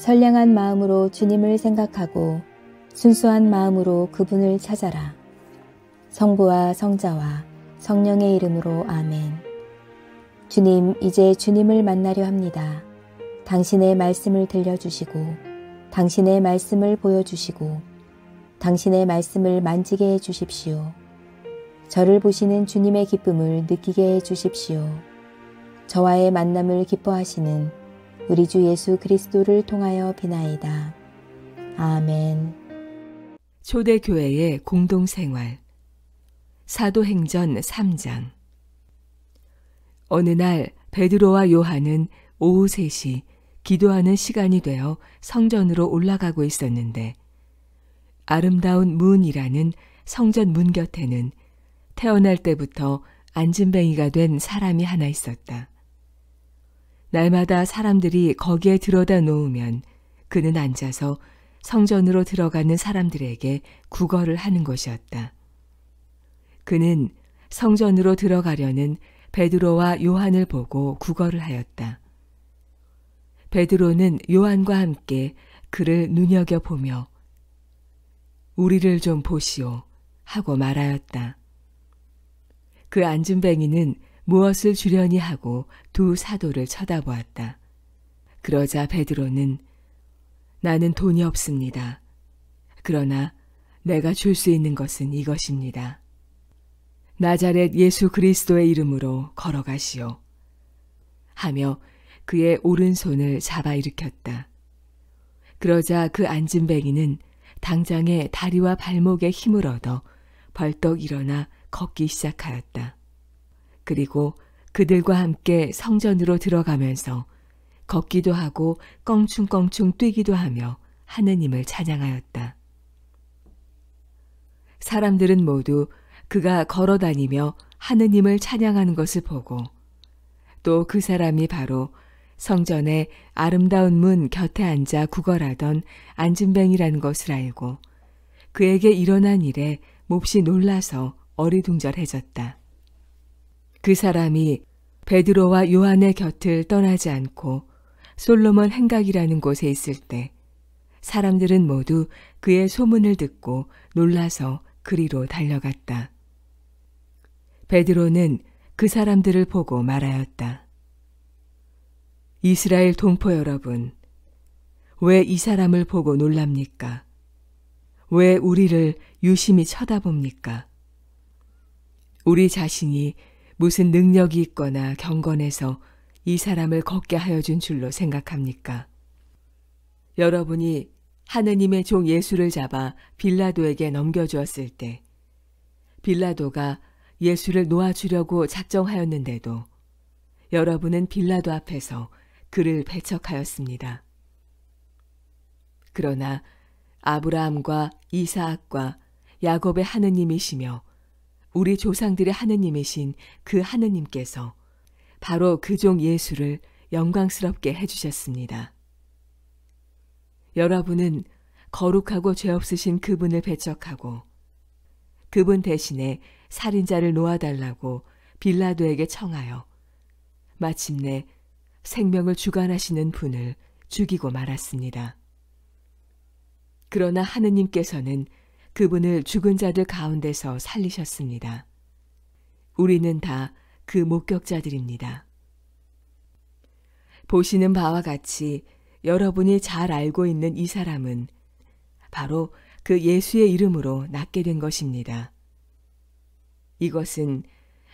선량한 마음으로 주님을 생각하고 순수한 마음으로 그분을 찾아라. 성부와 성자와 성령의 이름으로 아멘. 주님, 이제 주님을 만나려 합니다. 당신의 말씀을 들려주시고 당신의 말씀을 보여주시고 당신의 말씀을 만지게 해주십시오. 저를 보시는 주님의 기쁨을 느끼게 해주십시오. 저와의 만남을 기뻐하시는 우리 주 예수 그리스도를 통하여 비나이다. 아멘. 초대교회의 공동생활 사도행전 3장. 어느 날 베드로와 요한은 오후 3시 기도하는 시간이 되어 성전으로 올라가고 있었는데 아름다운 문이라는 성전 문 곁에는 태어날 때부터 안진뱅이가 된 사람이 하나 있었다. 날마다 사람들이 거기에 들여다 놓으면 그는 앉아서 성전으로 들어가는 사람들에게 구걸을 하는 것이었다. 그는 성전으로 들어가려는 베드로와 요한을 보고 구걸을 하였다. 베드로는 요한과 함께 그를 눈여겨보며 우리를 좀 보시오 하고 말하였다. 그 안진뱅이는 무엇을 주려니 하고 두 사도를 쳐다보았다. 그러자 베드로는 나는 돈이 없습니다. 그러나 내가 줄 수 있는 것은 이것입니다. 나자렛 예수 그리스도의 이름으로 걸어가시오. 하며 그의 오른손을 잡아 일으켰다. 그러자 그 안진뱅이는 당장에 다리와 발목에 힘을 얻어 벌떡 일어나 걷기 시작하였다. 그리고 그들과 함께 성전으로 들어가면서 걷기도 하고 껑충껑충 뛰기도 하며 하느님을 찬양하였다. 사람들은 모두 그가 걸어다니며 하느님을 찬양하는 것을 보고 또 그 사람이 바로 성전의 아름다운 문 곁에 앉아 구걸하던 안진뱅이라는 것을 알고 그에게 일어난 일에 몹시 놀라서 어리둥절해졌다. 그 사람이 베드로와 요한의 곁을 떠나지 않고 솔로몬 행각이라는 곳에 있을 때 사람들은 모두 그의 소문을 듣고 놀라서 그리로 달려갔다. 베드로는 그 사람들을 보고 말하였다. 이스라엘 동포 여러분, 왜 이 사람을 보고 놀랍니까? 왜 우리를 유심히 쳐다봅니까? 우리 자신이 무슨 능력이 있거나 경건해서 이 사람을 걷게 하여 준 줄로 생각합니까? 여러분이 하느님의 종 예수를 잡아 빌라도에게 넘겨주었을 때 빌라도가 예수를 놓아주려고 작정하였는데도 여러분은 빌라도 앞에서 그를 배척하였습니다. 그러나 아브라함과 이사악과 야곱의 하느님이시며 우리 조상들의 하느님이신 그 하느님께서 바로 그 종 예수를 영광스럽게 해주셨습니다. 여러분은 거룩하고 죄 없으신 그분을 배척하고 그분 대신에 살인자를 놓아달라고 빌라도에게 청하여 마침내 생명을 주관하시는 분을 죽이고 말았습니다. 그러나 하느님께서는 그분을 죽은 자들 가운데서 살리셨습니다. 우리는 다 그 목격자들입니다. 보시는 바와 같이 여러분이 잘 알고 있는 이 사람은 바로 그 예수의 이름으로 낫게 된 것입니다. 이것은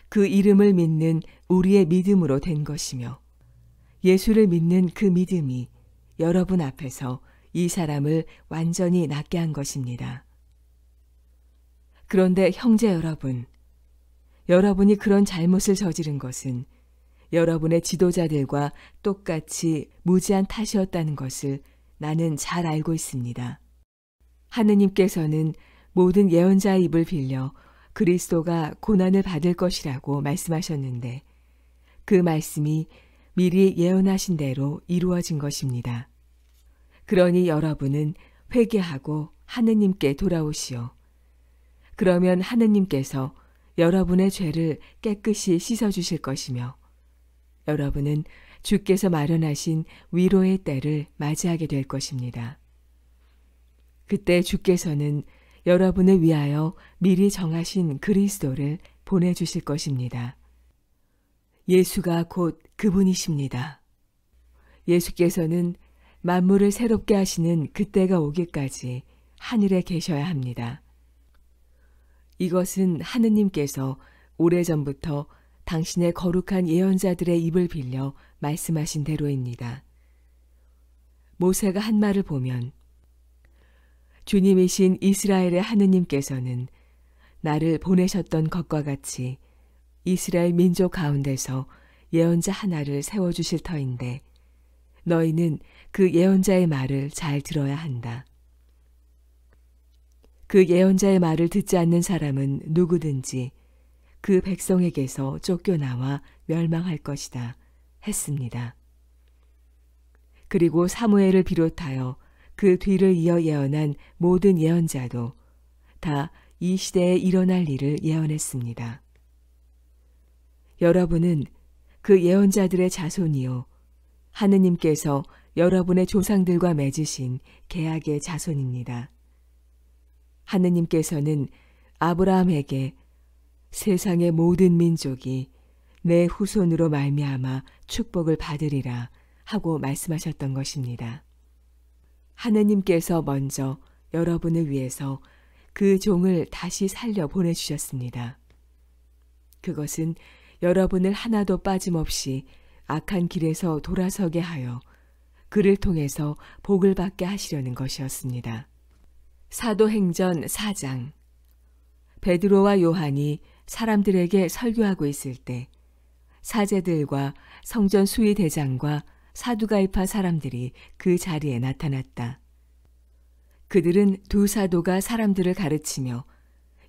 그 이름을 믿는 우리의 믿음으로 된 것이며 예수를 믿는 그 믿음이 여러분 앞에서 이 사람을 완전히 낫게 한 것입니다. 그런데 형제 여러분, 여러분이 그런 잘못을 저지른 것은 여러분의 지도자들과 똑같이 무지한 탓이었다는 것을 나는 잘 알고 있습니다. 하느님께서는 모든 예언자의 입을 빌려 그리스도가 고난을 받을 것이라고 말씀하셨는데 그 말씀이 미리 예언하신 대로 이루어진 것입니다. 그러니 여러분은 회개하고 하느님께 돌아오시오. 그러면 하느님께서 여러분의 죄를 깨끗이 씻어주실 것이며 여러분은 주께서 마련하신 위로의 때를 맞이하게 될 것입니다. 그때 주께서는 여러분을 위하여 미리 정하신 그리스도를 보내주실 것입니다. 예수가 곧 그분이십니다. 예수께서는 만물을 새롭게 하시는 그때가 오기까지 하늘에 계셔야 합니다. 이것은 하느님께서 오래전부터 당신의 거룩한 예언자들의 입을 빌려 말씀하신 대로입니다. 모세가 한 말을 보면 주님이신 이스라엘의 하느님께서는 나를 보내셨던 것과 같이 이스라엘 민족 가운데서 예언자 하나를 세워주실 터인데 너희는 그 예언자의 말을 잘 들어야 한다. 그 예언자의 말을 듣지 않는 사람은 누구든지 그 백성에게서 쫓겨나와 멸망할 것이다 했습니다. 그리고 사무엘을 비롯하여 그 뒤를 이어 예언한 모든 예언자도 다 이 시대에 일어날 일을 예언했습니다. 여러분은 그 예언자들의 자손이요 하느님께서 여러분의 조상들과 맺으신 계약의 자손입니다. 하느님께서는 아브라함에게 세상의 모든 민족이 내 후손으로 말미암아 축복을 받으리라 하고 말씀하셨던 것입니다. 하느님께서 먼저 여러분을 위해서 그 종을 다시 살려 보내주셨습니다. 그것은 여러분을 하나도 빠짐없이 악한 길에서 돌아서게 하여 그를 통해서 복을 받게 하시려는 것이었습니다. 사도행전 4장. 베드로와 요한이 사람들에게 설교하고 있을 때 사제들과 성전 수의 대장과 사두가이파 사람들이 그 자리에 나타났다. 그들은 두 사도가 사람들을 가르치며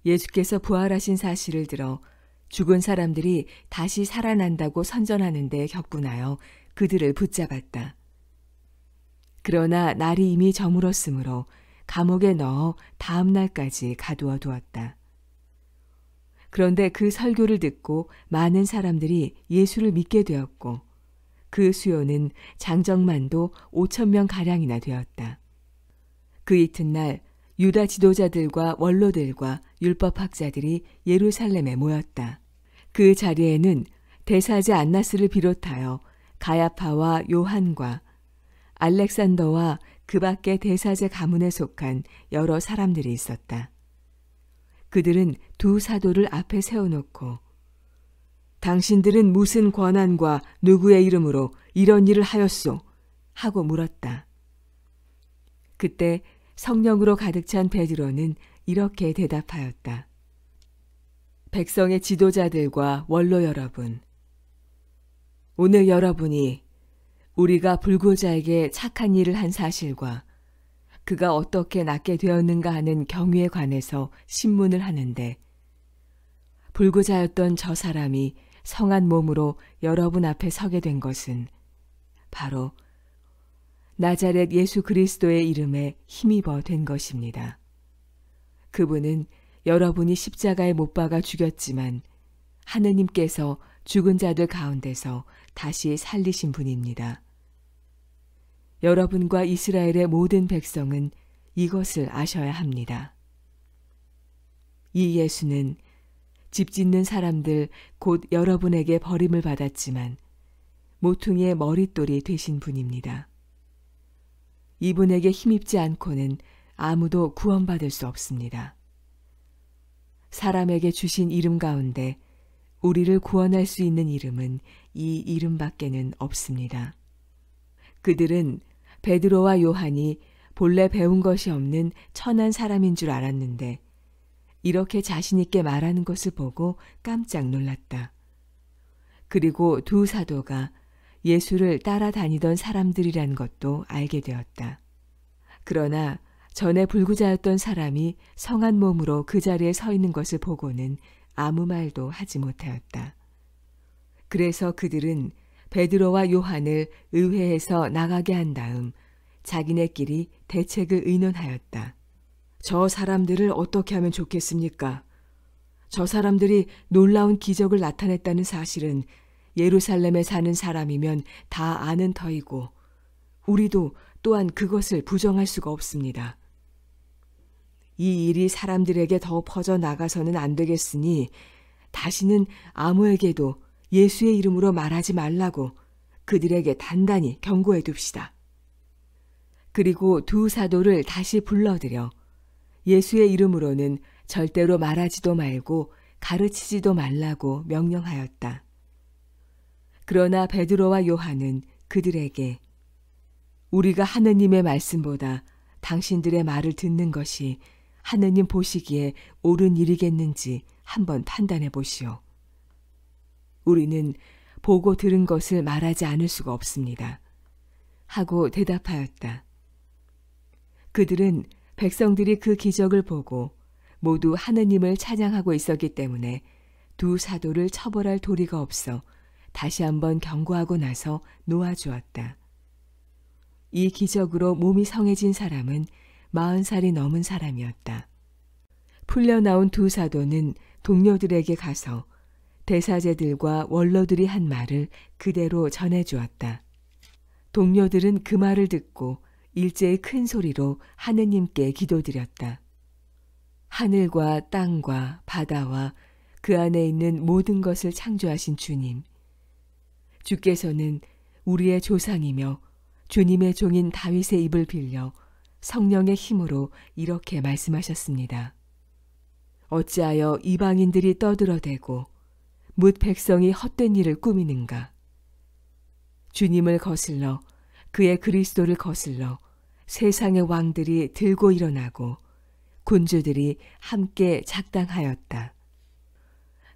예수께서 부활하신 사실을 들어 죽은 사람들이 다시 살아난다고 선전하는 데 격분하여 그들을 붙잡았다. 그러나 날이 이미 저물었으므로 감옥에 넣어 다음 날까지 가두어 두었다. 그런데 그 설교를 듣고 많은 사람들이 예수를 믿게 되었고 그 수요는 장정만도 5,000명가량이나 되었다. 그 이튿날 유다 지도자들과 원로들과 율법학자들이 예루살렘에 모였다. 그 자리에는 대사제 안나스를 비롯하여 가야파와 요한과 알렉산더와 그 밖의 대사제 가문에 속한 여러 사람들이 있었다. 그들은 두 사도를 앞에 세워놓고 당신들은 무슨 권한과 누구의 이름으로 이런 일을 하였소? 하고 물었다. 그때 성령으로 가득 찬 베드로는 이렇게 대답하였다. 백성의 지도자들과 원로 여러분, 오늘 여러분이 우리가 불구자에게 착한 일을 한 사실과 그가 어떻게 낫게 되었는가 하는 경위에 관해서 신문을 하는데 불구자였던 저 사람이 성한 몸으로 여러분 앞에 서게 된 것은 바로 나자렛 예수 그리스도의 이름에 힘입어 된 것입니다. 그분은 여러분이 십자가에 못 박아 죽였지만 하느님께서 죽은 자들 가운데서 다시 살리신 분입니다. 여러분과 이스라엘의 모든 백성은 이것을 아셔야 합니다. 이 예수는 집 짓는 사람들 곧 여러분에게 버림을 받았지만 모퉁이의 머릿돌이 되신 분입니다. 이분에게 힘입지 않고는 아무도 구원받을 수 없습니다. 사람에게 주신 이름 가운데 우리를 구원할 수 있는 이름은 이 이름밖에는 없습니다. 그들은 베드로와 요한이 본래 배운 것이 없는 천한 사람인 줄 알았는데 이렇게 자신 있게 말하는 것을 보고 깜짝 놀랐다. 그리고 두 사도가 예수를 따라다니던 사람들이란 것도 알게 되었다. 그러나 전에 불구자였던 사람이 성한 몸으로 그 자리에 서 있는 것을 보고는 아무 말도 하지 못하였다. 그래서 그들은 베드로와 요한을 의회에서 나가게 한 다음 자기네끼리 대책을 의논하였다. 저 사람들을 어떻게 하면 좋겠습니까? 저 사람들이 놀라운 기적을 나타냈다는 사실은 예루살렘에 사는 사람이면 다 아는 터이고 우리도 또한 그것을 부정할 수가 없습니다. 이 일이 사람들에게 더 퍼져 나가서는 안 되겠으니 다시는 아무에게도 예수의 이름으로 말하지 말라고 그들에게 단단히 경고해 둡시다. 그리고 두 사도를 다시 불러들여 예수의 이름으로는 절대로 말하지도 말고 가르치지도 말라고 명령하였다. 그러나 베드로와 요한은 그들에게 우리가 하느님의 말씀보다 당신들의 말을 듣는 것이 하느님 보시기에 옳은 일이겠는지 한번 판단해 보시오. 우리는 보고 들은 것을 말하지 않을 수가 없습니다. 하고 대답하였다. 그들은 백성들이 그 기적을 보고 모두 하느님을 찬양하고 있었기 때문에 두 사도를 처벌할 도리가 없어 다시 한번 경고하고 나서 놓아주었다. 이 기적으로 몸이 성해진 사람은 40살이 넘은 사람이었다. 풀려나온 두 사도는 동료들에게 가서 대사제들과 원로들이 한 말을 그대로 전해주었다. 동료들은 그 말을 듣고 일제히 큰 소리로 하느님께 기도드렸다. 하늘과 땅과 바다와 그 안에 있는 모든 것을 창조하신 주님, 주께서는 우리의 조상이며 주님의 종인 다윗의 입을 빌려 성령의 힘으로 이렇게 말씀하셨습니다. 어찌하여 이방인들이 떠들어대고 뭇 백성이 헛된 일을 꾸미는가? 주님을 거슬러 그의 그리스도를 거슬러 세상의 왕들이 들고 일어나고 군주들이 함께 작당하였다.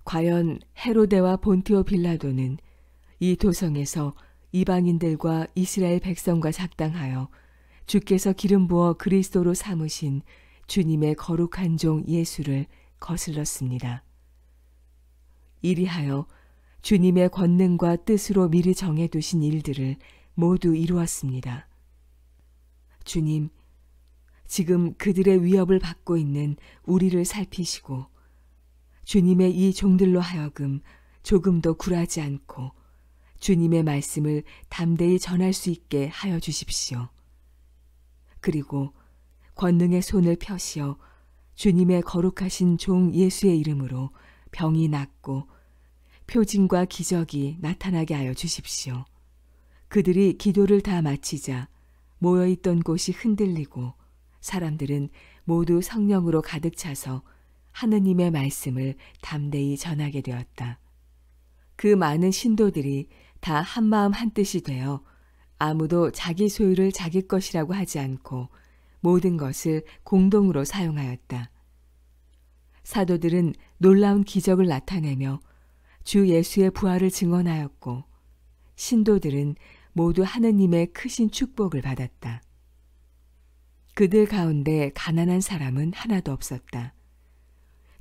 과연 헤로데와 본티오 빌라도는 이 도성에서 이방인들과 이스라엘 백성과 작당하여 주께서 기름 부어 그리스도로 삼으신 주님의 거룩한 종 예수를 거슬렀습니다. 이리하여 주님의 권능과 뜻으로 미리 정해두신 일들을 모두 이루었습니다. 주님, 지금 그들의 위협을 받고 있는 우리를 살피시고 주님의 이 종들로 하여금 조금도 굴하지 않고 주님의 말씀을 담대히 전할 수 있게 하여 주십시오. 그리고 권능의 손을 펴시어 주님의 거룩하신 종 예수의 이름으로 병이 낫고 표징과 기적이 나타나게 하여 주십시오. 그들이 기도를 다 마치자 모여있던 곳이 흔들리고 사람들은 모두 성령으로 가득 차서 하느님의 말씀을 담대히 전하게 되었다. 그 많은 신도들이 다 한마음 한뜻이 되어 아무도 자기 소유를 자기 것이라고 하지 않고 모든 것을 공동으로 사용하였다. 사도들은 놀라운 기적을 나타내며 주 예수의 부활을 증언하였고 신도들은 모두 하느님의 크신 축복을 받았다. 그들 가운데 가난한 사람은 하나도 없었다.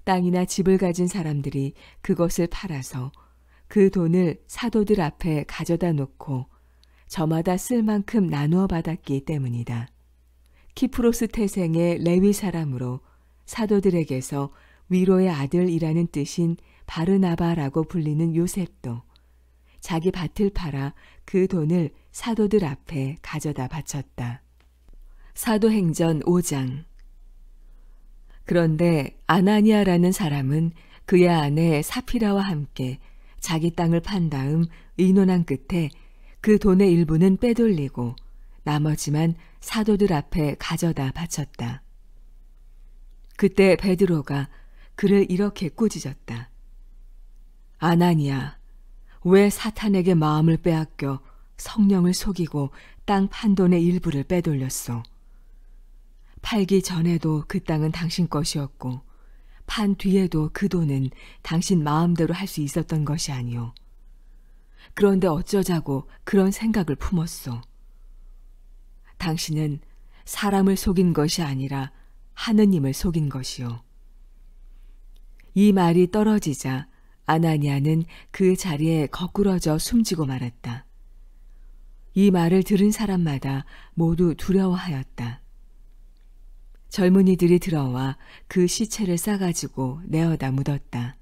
땅이나 집을 가진 사람들이 그것을 팔아서 그 돈을 사도들 앞에 가져다 놓고 저마다 쓸 만큼 나누어 받았기 때문이다. 키프로스 태생의 레위 사람으로 사도들에게서 위로의 아들이라는 뜻인 바르나바라고 불리는 요셉도 자기 밭을 팔아 그 돈을 사도들 앞에 가져다 바쳤다. 사도행전 5장. 그런데 아나니아라는 사람은 그의 아내 사피라와 함께 자기 땅을 판 다음 의논한 끝에 그 돈의 일부는 빼돌리고 나머지만 사도들 앞에 가져다 바쳤다. 그때 베드로가 그를 이렇게 꾸짖었다. 아나니아, 왜 사탄에게 마음을 빼앗겨 성령을 속이고 땅 판 돈의 일부를 빼돌렸소? 팔기 전에도 그 땅은 당신 것이었고 판 뒤에도 그 돈은 당신 마음대로 할 수 있었던 것이 아니오. 그런데 어쩌자고 그런 생각을 품었소? 당신은 사람을 속인 것이 아니라 하느님을 속인 것이오. 이 말이 떨어지자 아나니아는 그 자리에 거꾸러져 숨지고 말았다. 이 말을 들은 사람마다 모두 두려워하였다. 젊은이들이 들어와 그 시체를 싸가지고 내어다 묻었다.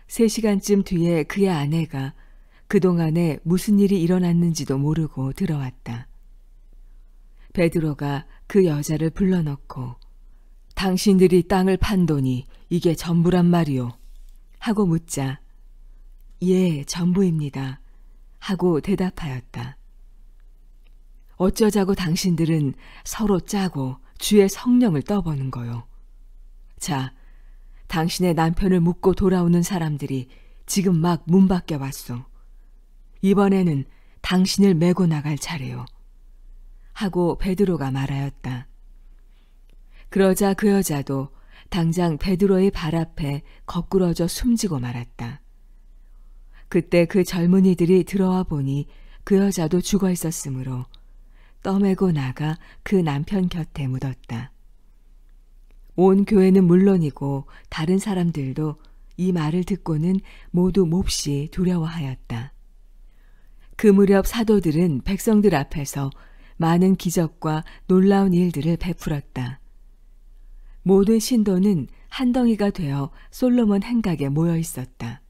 3시간쯤 뒤에 그의 아내가 그동안에 무슨 일이 일어났는지도 모르고 들어왔다. 베드로가 그 여자를 불러넣고 당신들이 땅을 판 돈이 이게 전부란 말이오 하고 묻자 예, 전부입니다 하고 대답하였다. 어쩌자고 당신들은 서로 짜고 주의 성령을 떠보는 거요. 자, 당신의 남편을 묻고 돌아오는 사람들이 지금 막 문 밖에 왔소. 이번에는 당신을 메고 나갈 차례요. 하고 베드로가 말하였다. 그러자 그 여자도 당장 베드로의 발 앞에 거꾸러져 숨지고 말았다. 그때 그 젊은이들이 들어와 보니 그 여자도 죽어 있었으므로 떠매고 나가 그 남편 곁에 묻었다. 온 교회는 물론이고 다른 사람들도 이 말을 듣고는 모두 몹시 두려워하였다. 그 무렵 사도들은 백성들 앞에서 많은 기적과 놀라운 일들을 베풀었다. 모든 신도는 한 덩이가 되어 솔로몬 행각에 모여 있었다.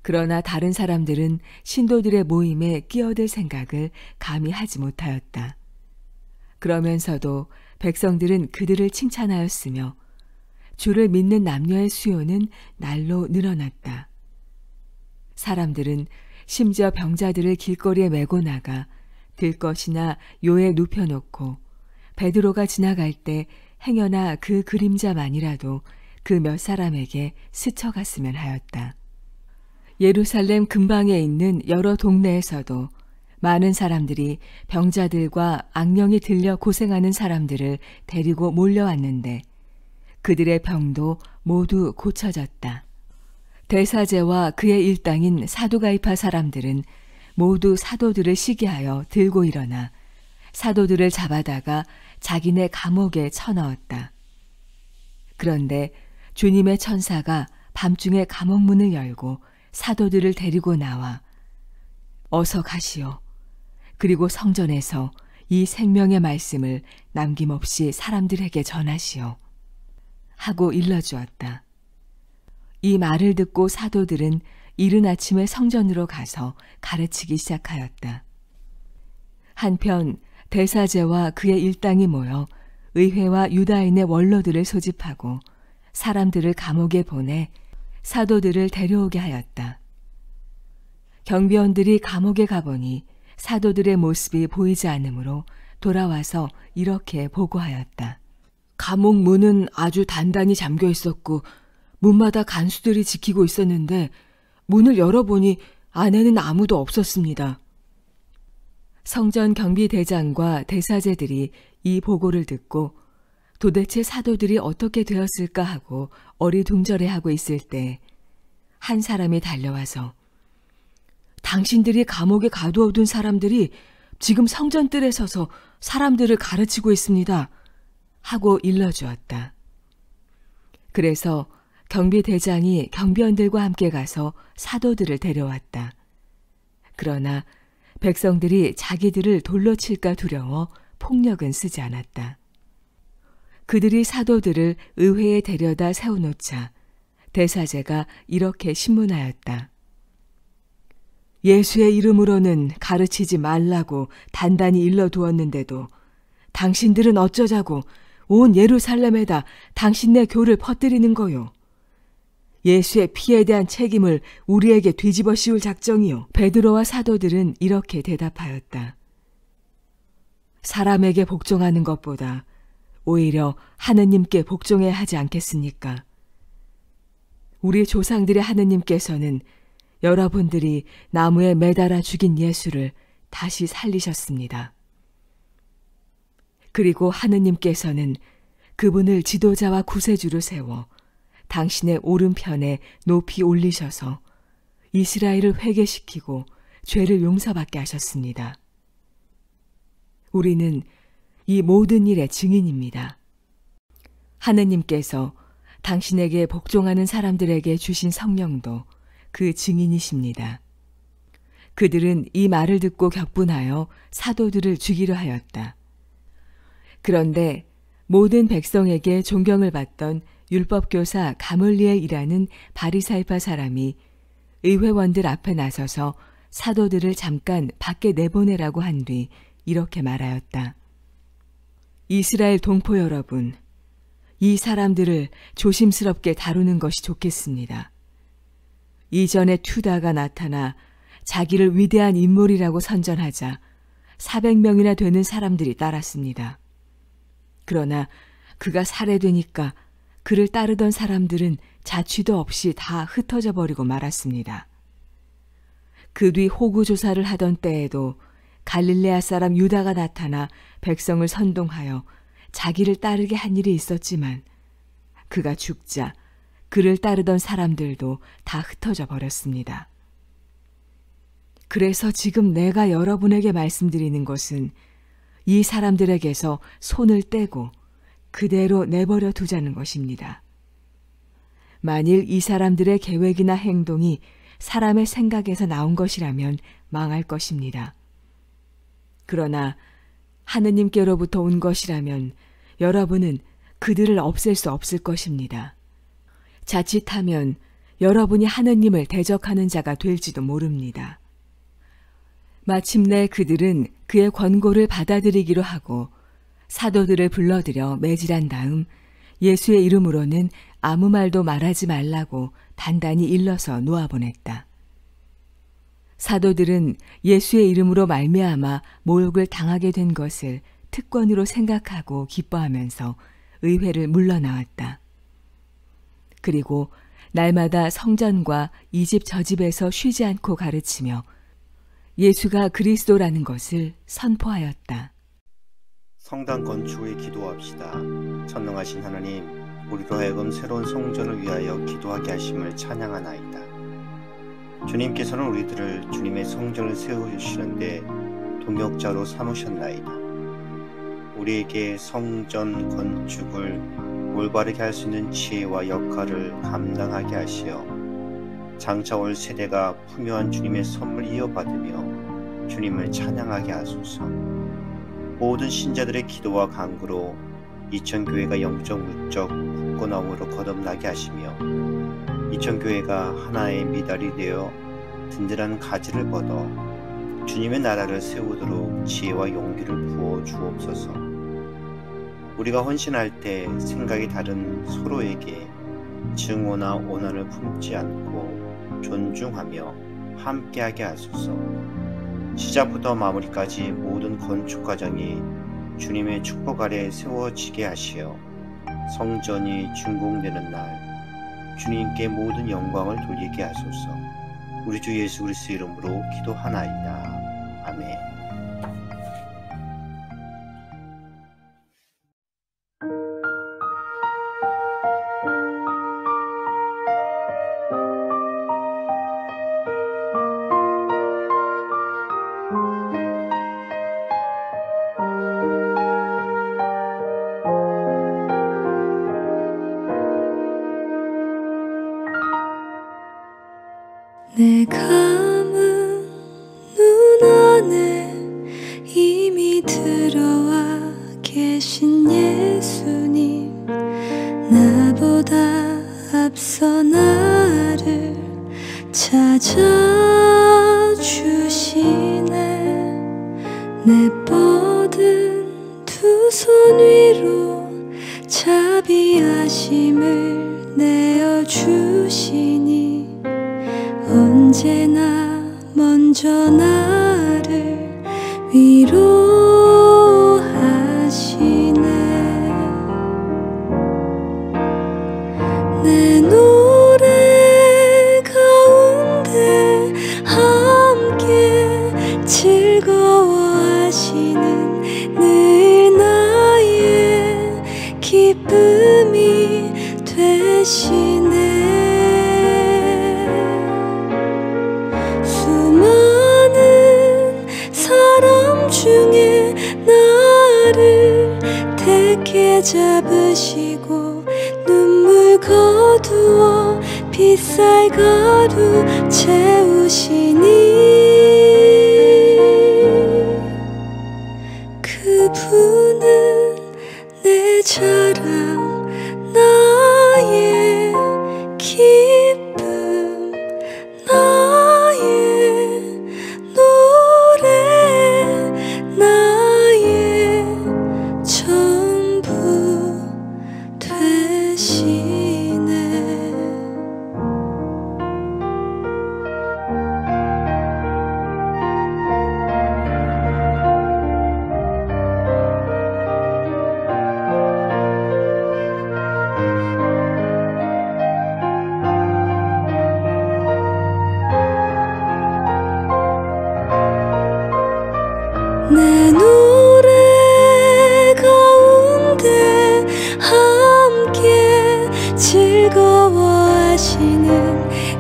그러나 다른 사람들은 신도들의 모임에 끼어들 생각을 감히 하지 못하였다. 그러면서도 백성들은 그들을 칭찬하였으며 주를 믿는 남녀의 수요는 날로 늘어났다. 사람들은 심지어 병자들을 길거리에 메고 나가 들것이나 요에 눕혀놓고 베드로가 지나갈 때 행여나 그 그림자만이라도 그 몇 사람에게 스쳐갔으면 하였다. 예루살렘 근방에 있는 여러 동네에서도 많은 사람들이 병자들과 악령이 들려 고생하는 사람들을 데리고 몰려왔는데 그들의 병도 모두 고쳐졌다. 대사제와 그의 일당인 사두가이파 사람들은 모두 사도들을 시기하여 들고 일어나 사도들을 잡아다가 자기네 감옥에 쳐넣었다. 그런데 주님의 천사가 밤중에 감옥 문을 열고 사도들을 데리고 나와 어서 가시오. 그리고 성전에서 이 생명의 말씀을 남김없이 사람들에게 전하시오. 하고 일러주었다. 이 말을 듣고 사도들은 이른 아침에 성전으로 가서 가르치기 시작하였다. 한편 대사제와 그의 일당이 모여 의회와 유다인의 원로들을 소집하고 사람들을 감옥에 보내 사도들을 데려오게 하였다. 경비원들이 감옥에 가보니 사도들의 모습이 보이지 않으므로 돌아와서 이렇게 보고하였다. 감옥 문은 아주 단단히 잠겨 있었고 문마다 간수들이 지키고 있었는데 문을 열어보니 안에는 아무도 없었습니다. 성전 경비대장과 대사제들이 이 보고를 듣고 도대체 사도들이 어떻게 되었을까 하고 어리둥절해하고 있을 때 한 사람이 달려와서 당신들이 감옥에 가두어둔 사람들이 지금 성전뜰에 서서 사람들을 가르치고 있습니다. 하고 일러주었다. 그래서 경비대장이 경비원들과 함께 가서 사도들을 데려왔다. 그러나 백성들이 자기들을 돌로 칠까 두려워 폭력은 쓰지 않았다. 그들이 사도들을 의회에 데려다 세워놓자 대사제가 이렇게 신문하였다. 예수의 이름으로는 가르치지 말라고 단단히 일러두었는데도 당신들은 어쩌자고 온 예루살렘에다 당신네 교를 퍼뜨리는 거요. 예수의 피에 대한 책임을 우리에게 뒤집어 씌울 작정이요. 베드로와 사도들은 이렇게 대답하였다. 사람에게 복종하는 것보다 오히려 하느님께 복종해야 하지 않겠습니까? 우리 조상들의 하느님께서는 여러분들이 나무에 매달아 죽인 예수를 다시 살리셨습니다. 그리고 하느님께서는 그분을 지도자와 구세주로 세워 당신의 오른편에 높이 올리셔서 이스라엘을 회개시키고 죄를 용서받게 하셨습니다. 우리는 이 모든 일의 증인입니다. 하느님께서 당신에게 복종하는 사람들에게 주신 성령도 그 증인이십니다. 그들은 이 말을 듣고 격분하여 사도들을 죽이려 하였다. 그런데 모든 백성에게 존경을 받던 율법교사 가물리엘이라는 바리사이파 사람이 의회원들 앞에 나서서 사도들을 잠깐 밖에 내보내라고 한 뒤 이렇게 말하였다. 이스라엘 동포 여러분, 이 사람들을 조심스럽게 다루는 것이 좋겠습니다. 이전에 튜다가 나타나 자기를 위대한 인물이라고 선전하자 400명이나 되는 사람들이 따랐습니다. 그러나 그가 살해되니까 그를 따르던 사람들은 자취도 없이 다 흩어져 버리고 말았습니다. 그 뒤 호구 조사를 하던 때에도 갈릴레아 사람 유다가 나타나 백성을 선동하여 자기를 따르게 한 일이 있었지만 그가 죽자 그를 따르던 사람들도 다 흩어져 버렸습니다. 그래서 지금 내가 여러분에게 말씀드리는 것은 이 사람들에게서 손을 떼고 그대로 내버려 두자는 것입니다. 만일 이 사람들의 계획이나 행동이 사람의 생각에서 나온 것이라면 망할 것입니다. 그러나 하느님께로부터 온 것이라면 여러분은 그들을 없앨 수 없을 것입니다. 자칫하면 여러분이 하느님을 대적하는 자가 될지도 모릅니다. 마침내 그들은 그의 권고를 받아들이기로 하고 사도들을 불러들여 매질한 다음 예수의 이름으로는 아무 말도 말하지 말라고 단단히 일러서 놓아보냈다. 사도들은 예수의 이름으로 말미암아 모욕을 당하게 된 것을 특권으로 생각하고 기뻐하면서 의회를 물러나왔다. 그리고 날마다 성전과 이 집 저 집에서 쉬지 않고 가르치며 예수가 그리스도라는 것을 선포하였다. 성당 건축을 기도합시다. 전능하신 하나님, 우리로 하여금 새로운 성전을 위하여 기도하게 하심을 찬양하나이다. 주님께서는 우리들을 주님의 성전을 세워주시는데 동역자로 삼으셨나이다. 우리에게 성전 건축을 올바르게 할 수 있는 지혜와 역할을 감당하게 하시어 장차 올 세대가 풍요한 주님의 선물 이어받으며 주님을 찬양하게 하소서. 모든 신자들의 기도와 간구로 이천교회가 영적 물적 굳건함으로 거듭나게 하시며 이천교회가 하나의 미달이 되어 든든한 가지를 뻗어 주님의 나라를 세우도록 지혜와 용기를 부어 주옵소서. 우리가 헌신할 때 생각이 다른 서로에게 증오나 오난을 품지 않고 존중하며 함께하게 하소서. 시작부터 마무리까지 모든 건축 과정이 주님의 축복 아래 세워지게 하시어 성전이 준공되는 날 주님께 모든 영광을 돌리게 하소서. 우리 주 예수 그리스도 이름으로 기도하나이다. 아멘. 내 감은 눈 안에 이미 들어와 계신 예수님, 나보다 앞서 나를 찾아주시네. 내 뻗은 두 손 위로 자비하심을 내어주시니 언제나 먼저 나를 위로하시네. 내 노래 가운데 함께 즐거워하시는 늘 나의 기쁨이 되시네. 중에 나를 택해 잡으시고 눈물 거두어 빛살 가루 채우시니 그분은 내 자랑 나의 기쁨 내 노래 가운데 함께 즐거워하시는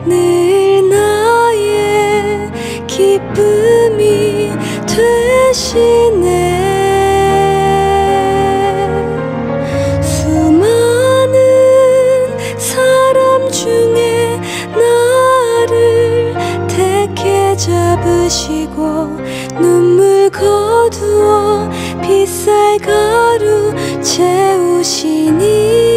늘 나의 기쁨이 되시네. 수많은 사람 중에 나를 택해 잡으시고 눈물 거두어 빗살 가루 채우시니